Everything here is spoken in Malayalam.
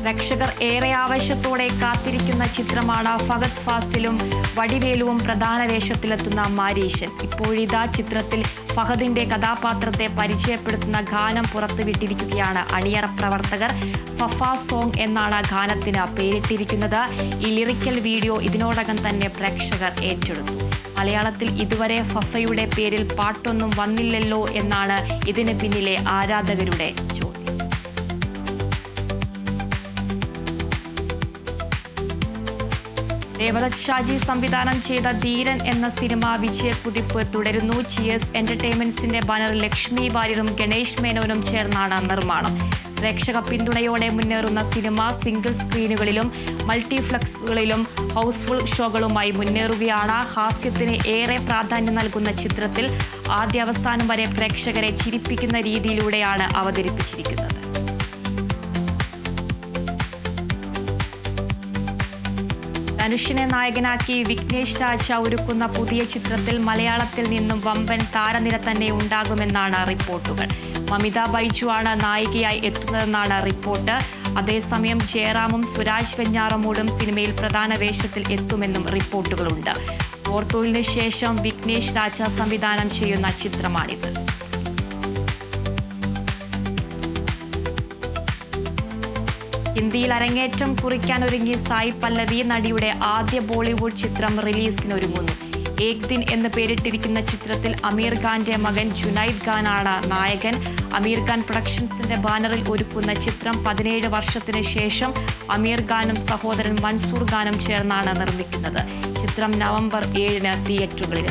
പ്രേക്ഷകർ ഏറെ ആവേശത്തോടെ കാത്തിരിക്കുന്ന ചിത്രമാണ് ഫഹദ് ഫാസിലും വടിവേലുവും പ്രധാന വേഷത്തിലെത്തുന്ന മാരീശൻ. ഇപ്പോഴിതാ ചിത്രത്തിൽ ഫഹദിന്റെ കഥാപാത്രത്തെ പരിചയപ്പെടുത്തുന്ന ഗാനം പുറത്തുവിട്ടിരിക്കുകയാണ് അണിയറ പ്രവർത്തകർ. ഫഫ സോങ് എന്നാണ് ഗാനത്തിന് പേരിട്ടിരിക്കുന്നത്. ഈ ലിറിക്കൽ വീഡിയോ ഇതിനോടകം തന്നെ പ്രേക്ഷകർ ഏറ്റെടുത്തു. മലയാളത്തിൽ ഇതുവരെ ഫഫയുടെ പേരിൽ പാട്ടൊന്നും വന്നില്ലല്ലോ എന്നാണ് ഇതിന് പിന്നിലെ ആരാധകരുടെ ചോദ്യം. ദേവദത്ത് ഷാജി സംവിധാനം ചെയ്ത ധീരൻ എന്ന സിനിമ വിജയക്കുതിപ്പ് തുടരുന്നു. ചിയേഴ്സ് എന്റർടൈൻമെന്റ്സിന്റെ ബാനറിൽ ലക്ഷ്മി വാര്യരും ഗണേഷ് മേനോനും ചേർന്നാണ് നിർമ്മാണം. പ്രേക്ഷക പിന്തുണയോടെ മുന്നേറുന്ന സിനിമ സിംഗിൾ സ്ക്രീനുകളിലും മൾട്ടിപ്ലക്സുകളിലും ഹൗസ്ഫുൾ ഷോകളുമായി മുന്നേറുകയാണ്. ഹാസ്യത്തിന് ഏറെ പ്രാധാന്യം നൽകുന്ന ചിത്രത്തിൽ ആദ്യ അവസാനം വരെ പ്രേക്ഷകരെ ചിരിപ്പിക്കുന്ന രീതിയിലൂടെയാണ് അവതരിപ്പിച്ചിരിക്കുന്നത്. ധനുഷിനെ നായകനാക്കി വിഘ്നേഷ് രാജ ഒരുക്കുന്ന പുതിയ ചിത്രത്തിൽ മലയാളത്തിൽ നിന്നും വമ്പൻ താരനിര തന്നെ ഉണ്ടാകുമെന്നാണ് റിപ്പോർട്ടുകൾ. മമിത ബൈജു ആണ് നായികയായി എത്തുന്നതെന്നാണ് റിപ്പോർട്ട്. അതേസമയം ജയറാമും സുരാജ് വെഞ്ഞാറമൂടും സിനിമയിൽ പ്രധാന വേഷത്തിൽ എത്തുമെന്നും റിപ്പോർട്ടുകളുണ്ട്. ഓർത്തോയിലിന് ശേഷം വിഘ്നേഷ് രാജ സംവിധാനം ചെയ്യുന്ന ചിത്രമാണിത്. ഹിന്ദിയിൽ അരങ്ങേറ്റം കുറിക്കാനൊരുങ്ങി സായി പല്ലവി. നടിയുടെ ആദ്യ ബോളിവുഡ് ചിത്രം റിലീസിനൊരുങ്ങുന്നു. ഏക് ദിൻ എന്ന് പേരിട്ടിരിക്കുന്ന ചിത്രത്തിൽ അമീർ ഖാന്റെ മകൻ ജുനൈദ് ഖാനാണ് നായകൻ. അമീർ ഖാൻ പ്രൊഡക്ഷൻസിന്റെ ബാനറിൽ ഒരുക്കുന്ന ചിത്രം 17 വർഷത്തിന് ശേഷം അമീർ ഖാനും സഹോദരൻ മൻസൂർ ഖാനും ചേർന്നാണ് നിർമ്മിക്കുന്നത്. ചിത്രം നവംബർ 7 തിയേറ്ററുകളിൽ.